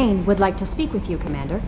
Crane would like to speak with you, Commander.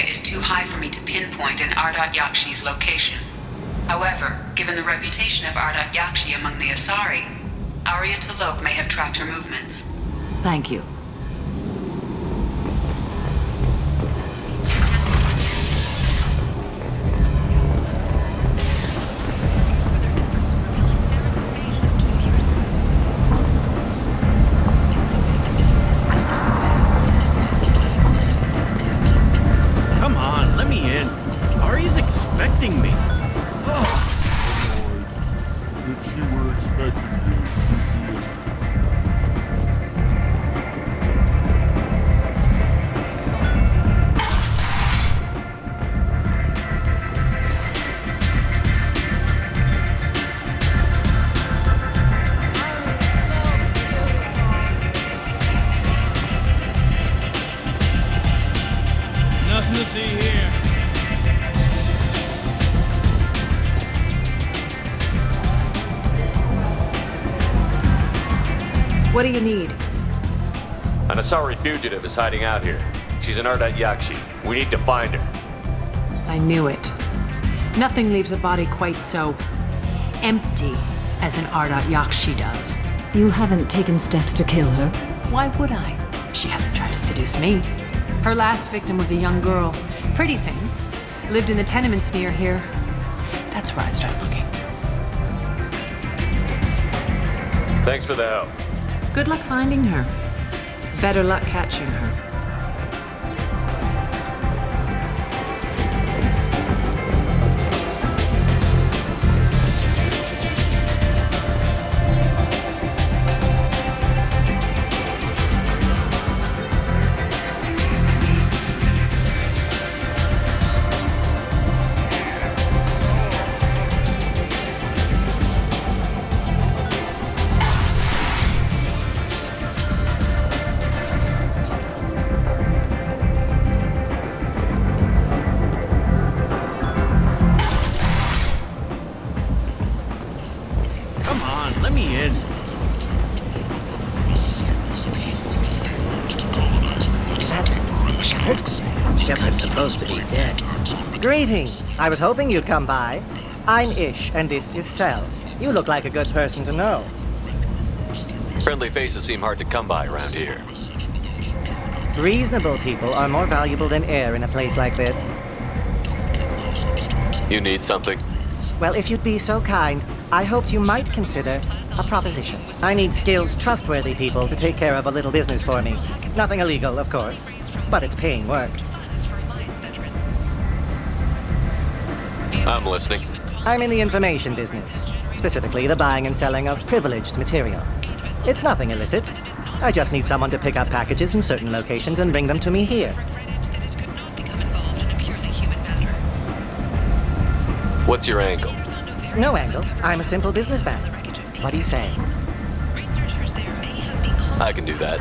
Is too high for me to pinpoint an Ardat Yakshi's location. However, given the reputation of Ardat Yakshi among the Asari, Arya T'Loak may have tracked her movements. Thank you. What do you need? An Asari fugitive is hiding out here. She's an Ardat Yakshi. We need to find her. I knew it. Nothing leaves a body quite so empty as an Ardat Yakshi does. You haven't taken steps to kill her? Why would I? She hasn't tried to seduce me. Her last victim was a young girl. Pretty thing. Lived in the tenements near here. That's where I'd start looking. Thanks for the help. Good luck finding her. Better luck catching her. Shepard's supposed to be dead. Greetings. I was hoping you'd come by. I'm Ish, and this is Sel. You look like a good person to know. Friendly faces seem hard to come by around here. Reasonable people are more valuable than air in a place like this. You need something? Well, if you'd be so kind, I hoped you might consider a proposition. I need skilled, trustworthy people to take care of a little business for me. Nothing illegal, of course, but it's paying work. I'm listening. I'm in the information business, specifically the buying and selling of privileged material. It's nothing illicit. I just need someone to pick up packages in certain locations and bring them to me here. What's your angle? No angle. I'm a simple businessman. What do you say? I can do that.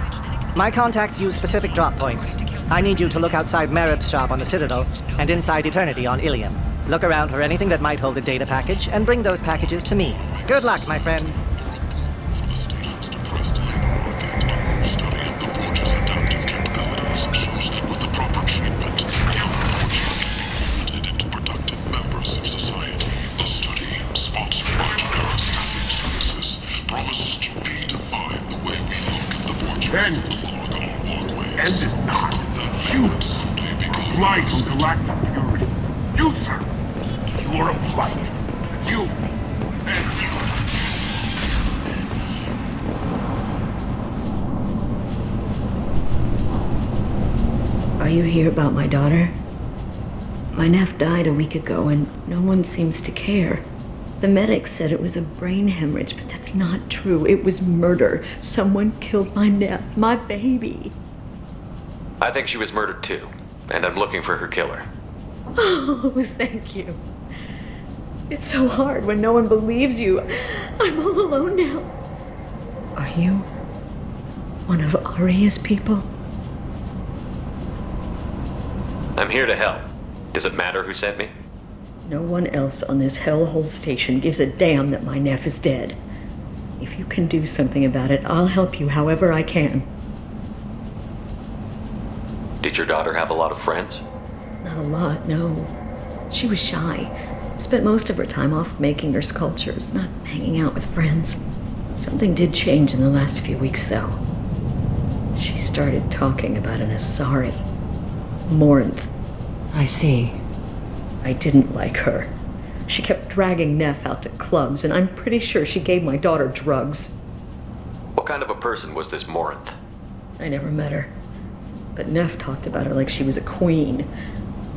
My contacts use specific drop points. I need you to look outside Merib's shop on the Citadel and inside Eternity on Ilium. Look around for anything that might hold a data package and bring those packages to me. Good luck, my friends. End is not humans. Blight on galactic purity. You, sir, you are a blight. You and you. Are you here about my daughter? My nephew died a week ago and no one seems to care. The medics said it was a brain hemorrhage, but that's not true. It was murder. Someone killed my nephew, my baby. I think she was murdered too, and I'm looking for her killer. Oh, thank you. It's so hard when no one believes you. I'm all alone now. Are you one of Aria's people? I'm here to help. Does it matter who sent me? No one else on this hellhole station gives a damn that my nephew is dead. If you can do something about it, I'll help you however I can. Did your daughter have a lot of friends? Not a lot, no. She was shy. Spent most of her time off making her sculptures, not hanging out with friends. Something did change in the last few weeks, though. She started talking about an Asari. Morinth. I see. I didn't like her. She kept dragging Neff out to clubs, and I'm pretty sure she gave my daughter drugs. What kind of a person was this Morinth? I never met her. But Neff talked about her like she was a queen.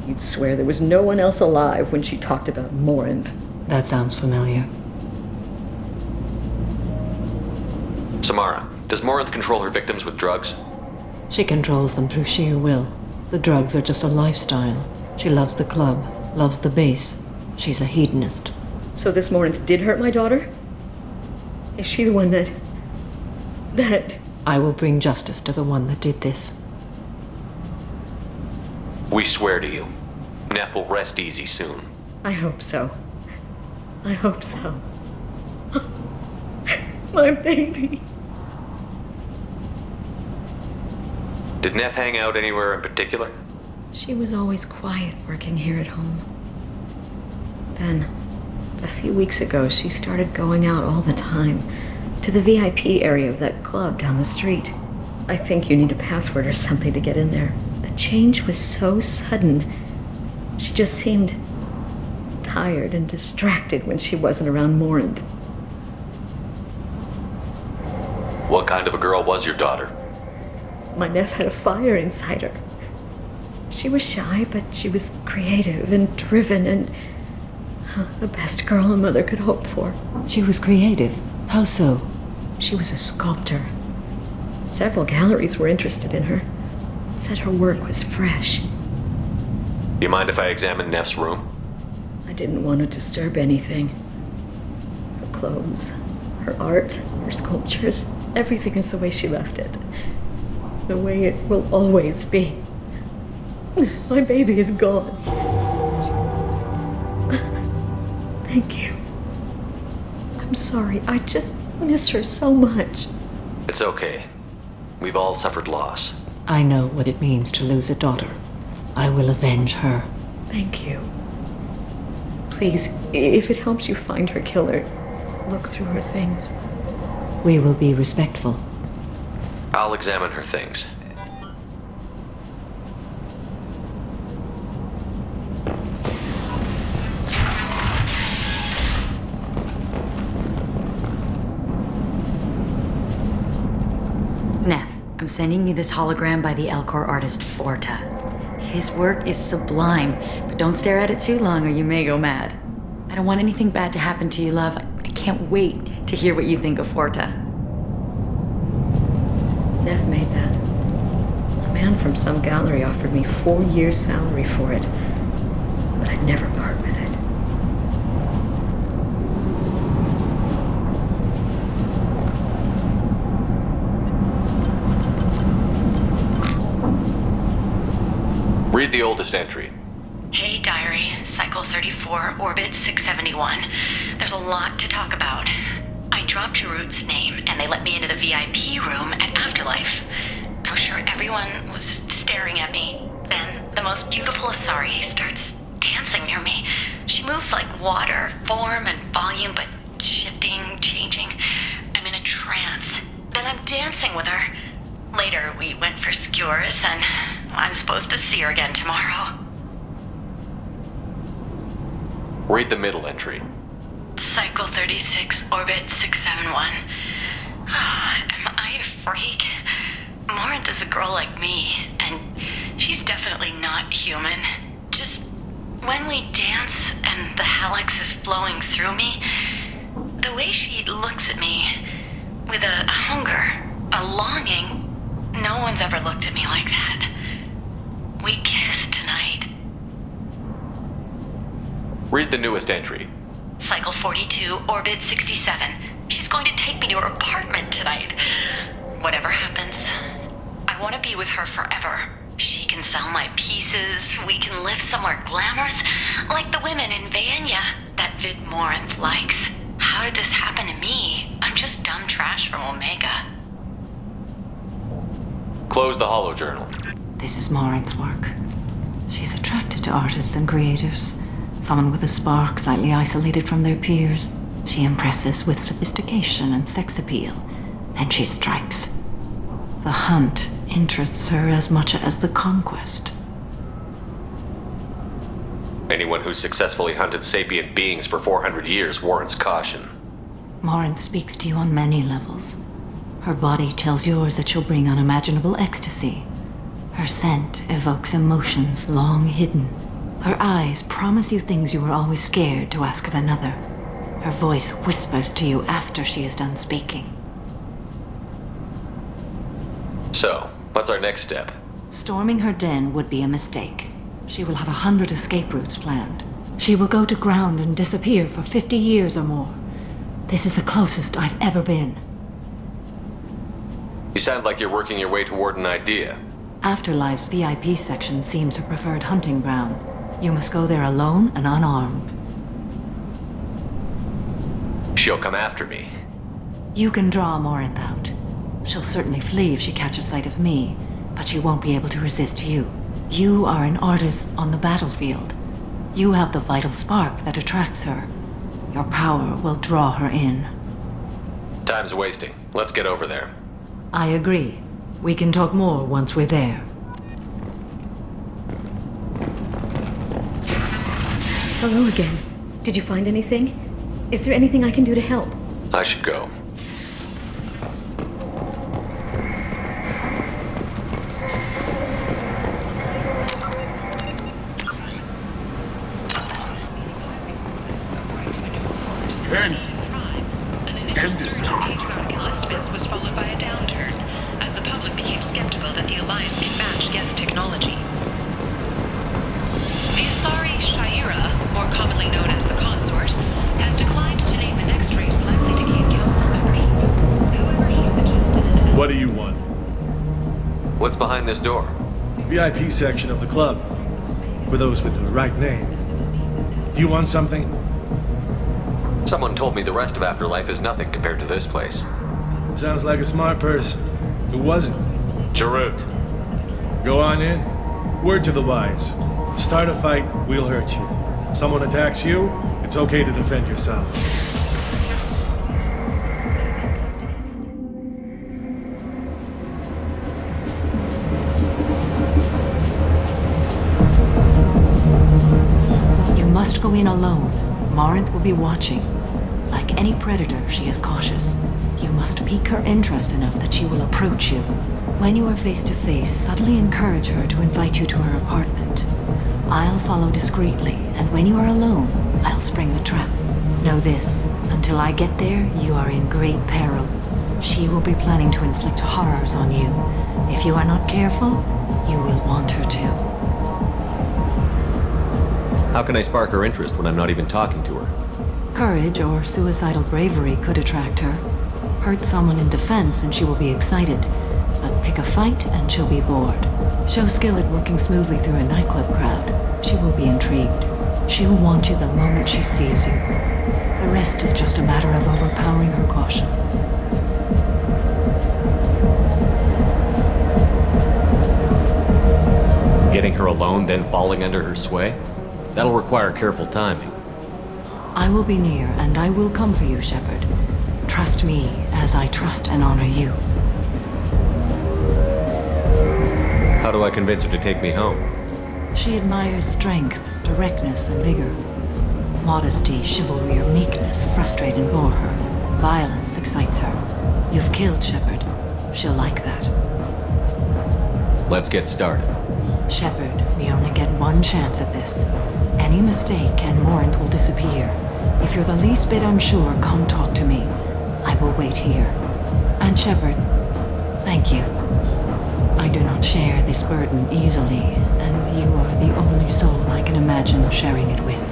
You'd swear there was no one else alive when she talked about Morinth. That sounds familiar. Samara, does Morinth control her victims with drugs? She controls them through sheer will. The drugs are just a lifestyle. She loves the club, loves the base. She's a hedonist. So this Morinth did hurt my daughter? Is she the one that... I will bring justice to the one that did this. We swear to you. Neff will rest easy soon. I hope so. I hope so. My baby. Did Neff hang out anywhere in particular? She was always quiet working here at home. Then, a few weeks ago, she started going out all the time to the VIP area of that club down the street. I think you need a password or something to get in there. The change was so sudden. She just seemed tired and distracted when she wasn't around Morinth. What kind of a girl was your daughter? My nephew had a fire inside her. She was shy, but she was creative and driven and the best girl a mother could hope for. She was creative. How so? She was a sculptor. Several galleries were interested in her. Said her work was fresh. You mind if I examine Neff's room? I didn't want to disturb anything. Her clothes, her art, her sculptures, everything is the way she left it. The way it will always be. My baby is gone. Thank you. I'm sorry. I just miss her so much. It's okay. We've all suffered loss. I know what it means to lose a daughter. I will avenge her. Thank you. Please, if it helps you find her killer, look through her things. We will be respectful. I'll examine her things. Neff, I'm sending you this hologram by the Elcor artist Forta. His work is sublime, but don't stare at it too long or you may go mad. I don't want anything bad to happen to you, love. I can't wait to hear what you think of Forta. Nev made that. A man from some gallery offered me 4 years' salary for it, but I'd never part with it. Read the oldest entry. Hey, Diary. Cycle 34, Orbit 671. There's a lot to talk about. I dropped Jarut's name, and they let me into the VIP room at Afterlife. I'm sure everyone was staring at me. Then the most beautiful Asari starts dancing near me. She moves like water, form and volume, but shifting, changing. I'm in a trance. Then I'm dancing with her. Later, we went for skewers, and I'm supposed to see her again tomorrow. Read the middle entry. Cycle 36, Orbit 671. Am I a freak? Morinth is a girl like me, and she's definitely not human. Just when we dance and the hallex is flowing through me, the way she looks at me with a hunger, a longing, no one's ever looked at me like that. We kissed tonight. Read the newest entry. Cycle 42, Orbit 67. She's going to take me to her apartment tonight. Whatever happens, I want to be with her forever. She can sell my pieces. We can live somewhere glamorous, like the women in Vanya that Vid Morinth likes. How did this happen to me? I'm just dumb trash from Omega. Close the holo journal. This is Morinth's work. She's attracted to artists and creators. Someone with a spark, slightly isolated from their peers. She impresses with sophistication and sex appeal. Then she strikes. The hunt interests her as much as the conquest. Anyone who's successfully hunted sapient beings for 400 years warrants caution. Morinth speaks to you on many levels. Her body tells yours that she'll bring unimaginable ecstasy. Her scent evokes emotions long hidden. Her eyes promise you things you were always scared to ask of another. Her voice whispers to you after she is done speaking. So, what's our next step? Storming her den would be a mistake. She will have 100 escape routes planned. She will go to ground and disappear for 50 years or more. This is the closest I've ever been. You sound like you're working your way toward an idea. Afterlife's VIP section seems her preferred hunting ground. You must go there alone and unarmed. She'll come after me. You can draw Morinth out. She'll certainly flee if she catches sight of me, but she won't be able to resist you. You are an artist on the battlefield. You have the vital spark that attracts her. Your power will draw her in. Time's wasting. Let's get over there. I agree. We can talk more once we're there. Hello again. Did you find anything? Is there anything I can do to help? I should go. End it now. Patriotic enlistments was followed by a downturn, as the public became skeptical that the Alliance can match Geth technology. The Asari Shaira, more commonly known as the Consort, has declined to name the next race likely to gain council membership. However, he... What do you want? What's behind this door? VIP section of the club. For those with the right name. Do you want something? Someone told me the rest of Afterlife is nothing compared to this place. Sounds like a smart person. Who wasn't? Jarut. Go on in. Word to the wise. Start a fight, we'll hurt you. Someone attacks you, it's okay to defend yourself. You must go in alone. Morinth will be watching. I can any predator, she is cautious. You must pique her interest enough that she will approach you. When you are face to face, subtly encourage her to invite you to her apartment. I'll follow discreetly, and when you are alone, I'll spring the trap. Know this, until I get there, you are in great peril. She will be planning to inflict horrors on you. If you are not careful, you will want her to. How can I spark her interest when I'm not even talking to her? Courage or suicidal bravery could attract her. Hurt someone in defense and she will be excited. But pick a fight and she'll be bored. Show skill at working smoothly through a nightclub crowd. She will be intrigued. She'll want you the moment she sees you. The rest is just a matter of overpowering her caution. Getting her alone, then falling under her sway? That'll require careful timing. I will be near, and I will come for you, Shepard. Trust me as I trust and honor you. How do I convince her to take me home? She admires strength, directness, and vigor. Modesty, chivalry, or meekness frustrate and bore her. Violence excites her. You've killed Shepard. She'll like that. Let's get started. Shepard, we only get one chance at this. Any mistake and Morant will disappear. If you're the least bit unsure, come talk to me. I will wait here. And Shepard, thank you. I do not share this burden easily, and you are the only soul I can imagine sharing it with.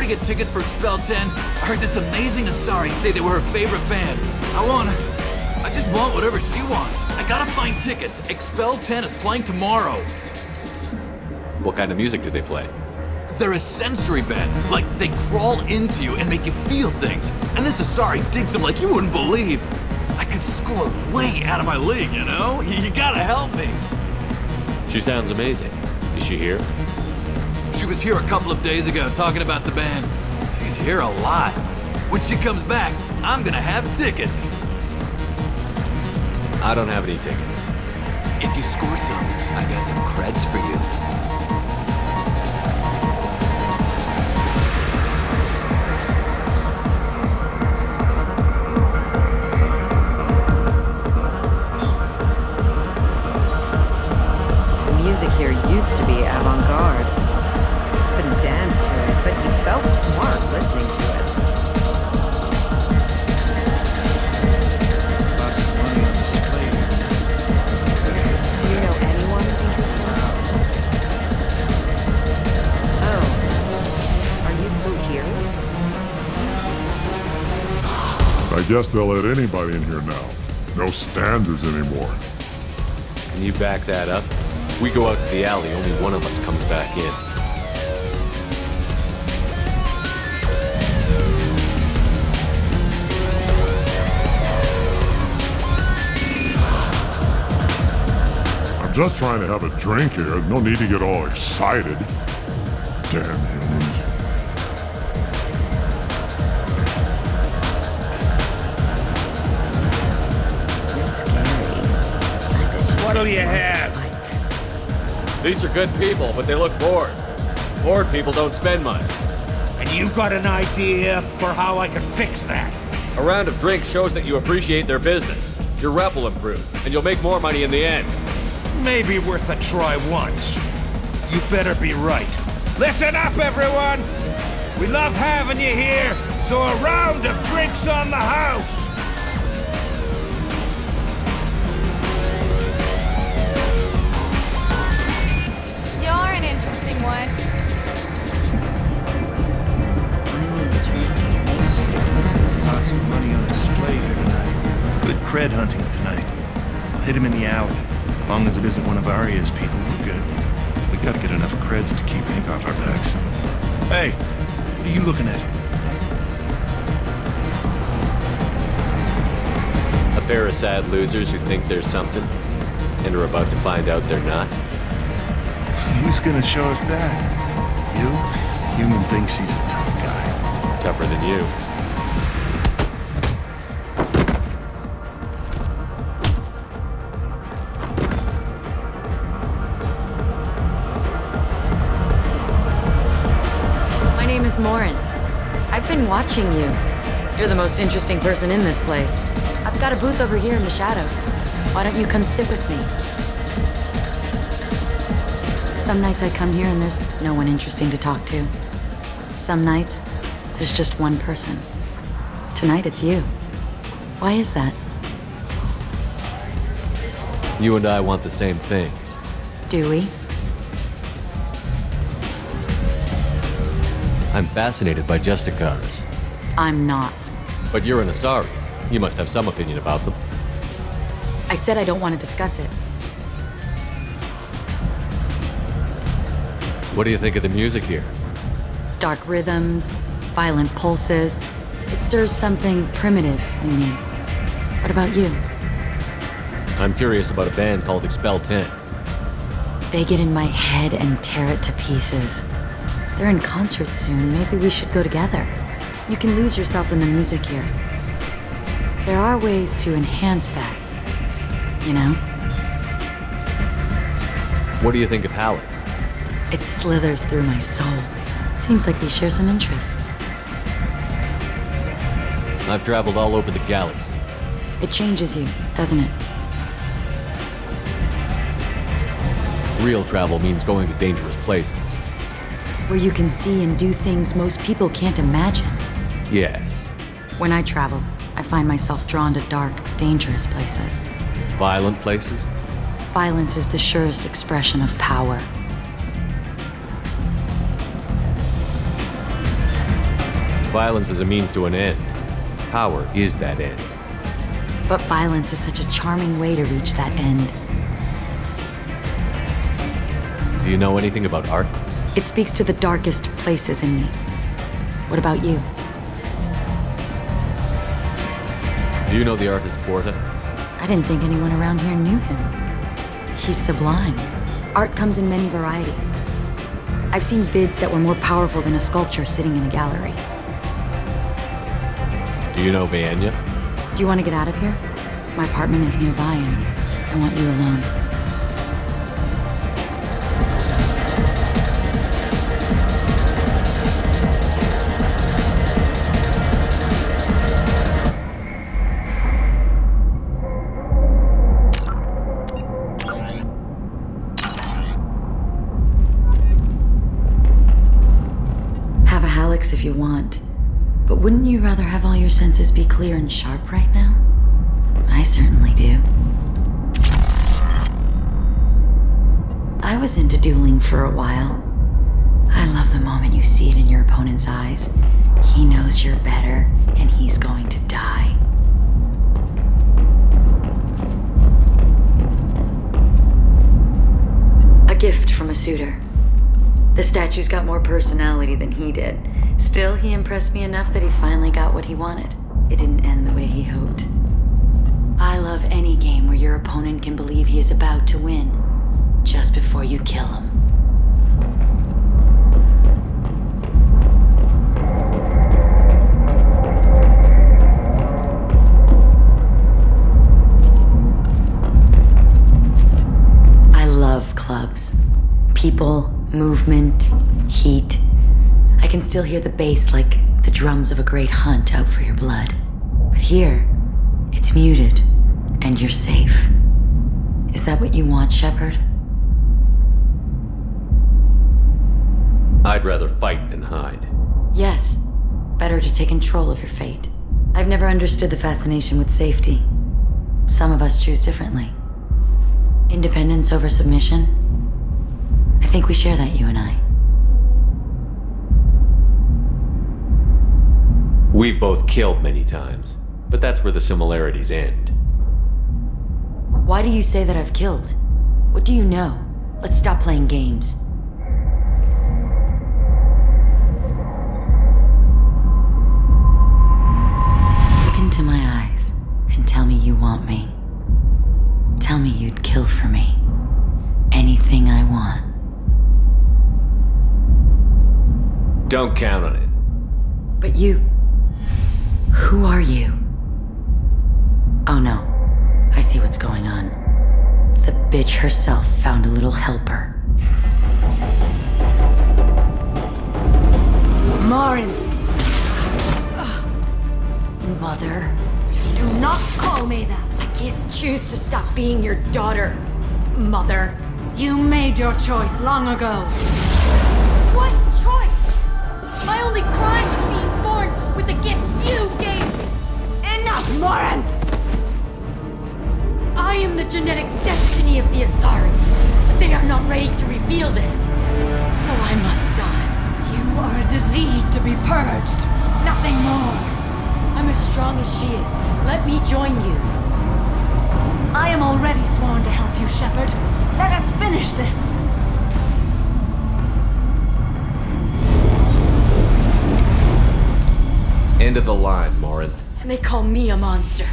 Get tickets for Expel 10. I heard this amazing Asari say they were her favorite band. I just want whatever she wants. I gotta find tickets. Expel 10 is playing tomorrow. What kind of music do they play? They're a sensory band. Like, they crawl into you and make you feel things. And this Asari digs them like you wouldn't believe. I could score way out of my league, you know? You gotta help me. She sounds amazing. Is she here? She was here a couple of days ago talking about the band. She's here a lot. When she comes back, I'm gonna have tickets. I don't have any tickets. If you score some, I got some creds for you. The music here used to be avant-garde. Couldn't dance to it, but you felt smart listening to it. Lots of money on display. Do you know anyone interested? Oh. Are you still here? I guess they'll let anybody in here now. No standards anymore. Can you back that up? We go out to the alley, only one of us comes back in. Just trying to have a drink here. No need to get all excited. Damn humans. You're scary. I bet you What'll you lots of have? fights. These are good people, but they look bored. Bored people don't spend much. And you've got an idea for how I could fix that? A round of drinks shows that you appreciate their business. Your rep will improve, and you'll make more money in the end. Maybe worth a try once. You better be right. Listen up, everyone! We love having you here, so a round of drinks on the house! You're an interesting one. There's lots of money on display here tonight. Good cred hunting tonight. I'll hit him in the alley. As long as it isn't one of Arya's people, we're good. We gotta get enough creds to keep Hank off our backs. Hey, what are you looking at? A pair of sad losers who think they're something, and are about to find out they're not. Who's gonna show us that? You? Human thinks he's a tough guy. Tougher than you. watching you. You're the most interesting person in this place. I've got a booth over here in the shadows. Why don't you come sit with me? Some nights I come here and there's no one interesting to talk to. Some nights, there's just one person. Tonight it's you. Why is that? You and I want the same things. Do we? I'm fascinated by Justicars. I'm not. But you're an Asari. You must have some opinion about them. I said I don't want to discuss it. What do you think of the music here? Dark rhythms, violent pulses. It stirs something primitive in me. What about you? I'm curious about a band called Expel 10. They get in my head and tear it to pieces. They're in concert soon. Maybe we should go together. You can lose yourself in the music here. There are ways to enhance that, you know? What do you think of Halleck? It slithers through my soul. Seems like we share some interests. I've traveled all over the galaxy. It changes you, doesn't it? Real travel means going to dangerous places. Where you can see and do things most people can't imagine. Yes. When I travel, I find myself drawn to dark, dangerous places. Violent places? Violence is the surest expression of power. Violence is a means to an end. Power is that end. But violence is such a charming way to reach that end. Do you know anything about art? It speaks to the darkest places in me. What about you? Do you know the artist Porta? I didn't think anyone around here knew him. He's sublime. Art comes in many varieties. I've seen vids that were more powerful than a sculpture sitting in a gallery. Do you know Vienya? Do you want to get out of here? My apartment is nearby and I want you alone. Have a Hallex if you want. But wouldn't you rather have all your senses be clear and sharp right now? I certainly do. I was into dueling for a while. I love the moment you see it in your opponent's eyes. He knows you're better, and he's going to die. A gift from a suitor. The statue's got more personality than he did. Still, he impressed me enough that he finally got what he wanted. It didn't end the way he hoped. I love any game where your opponent can believe he is about to win, just before you kill him. I love clubs. People, movement, heat. I can still hear the bass like the drums of a great hunt out for your blood. But here, it's muted, and you're safe. Is that what you want, Shepard? I'd rather fight than hide. Yes. Better to take control of your fate. I've never understood the fascination with safety. Some of us choose differently. Independence over submission? I think we share that, you and I. We've both killed many times, but that's where the similarities end. Why do you say that I've killed? What do you know? Let's stop playing games. Look into my eyes and tell me you want me. Tell me you'd kill for me. Anything I want. Don't count on it. But you... Who are you? Oh no. I see what's going on. The bitch herself found a little helper. Marin! Mother. Do not call me that. I can't choose to stop being your daughter, Mother. You made your choice long ago. What choice? My only crime was being born with the gifts you gave me. Enough, Morin! I am the genetic destiny of the Asari, but they are not ready to reveal this. So I must die. You are a disease to be purged. Nothing more. I'm as strong as she is. Let me join you. I am already sworn to help you, Shepard. Let us finish this. End of the line, Morin. And they call me a monster.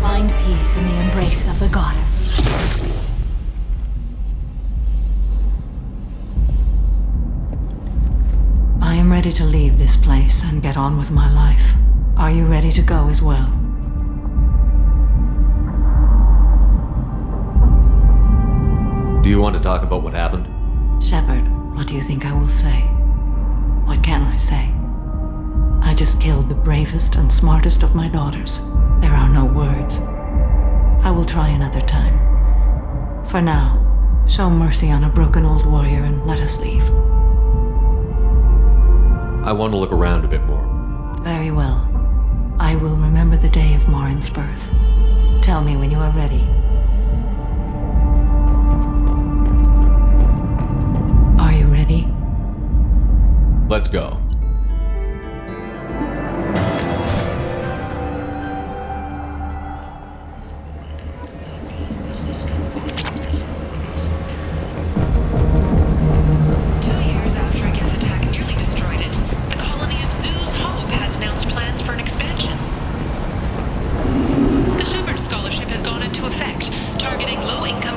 Find peace in the embrace of the goddess. I am ready to leave this place and get on with my life. Are you ready to go as well? Do you want to talk about what happened? Shepard, what do you think I will say? What can I say? I just killed the bravest and smartest of my daughters. There are no words. I will try another time. For now, show mercy on a broken old warrior and let us leave. I want to look around a bit more. Very well. I will remember the day of Morin's birth. Tell me when you are ready. Are you ready? Let's go.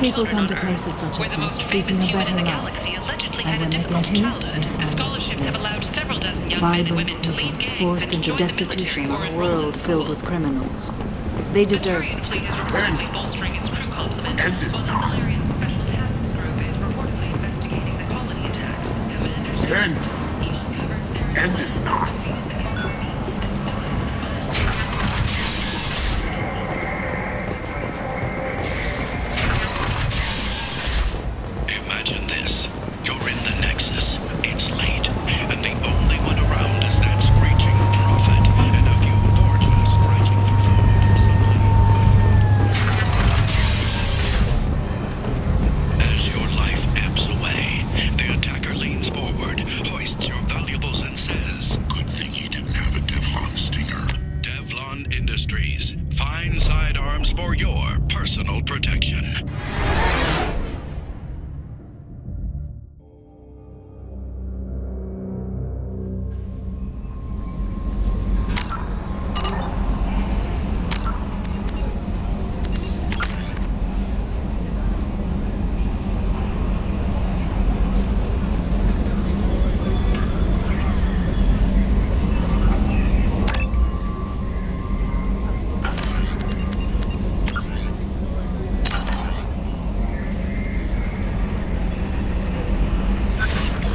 People come to places such as this seeking a better life, and when they get here, they find this. Vibrant people forced into destitution in a world filled with criminals. They deserve it. End is not. End is not. Imagine this. You're in the Nexus. It's late, and the only one around is that screeching prophet and a few fortunes scratching for food. As your life ebbs away, the attacker leans forward, hoists your valuables, and says, "Good thing you didn't have a Devlon stinger." Devlon Industries. Fine sidearms for your personal protection.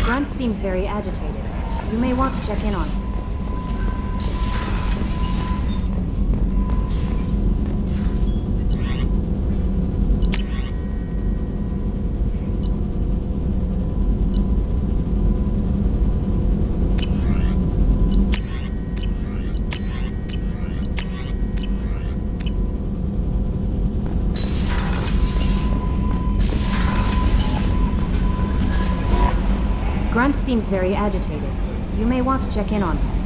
Grunt seems very agitated. You may want to check in on him. Grunt seems very agitated. You may want to check in on him.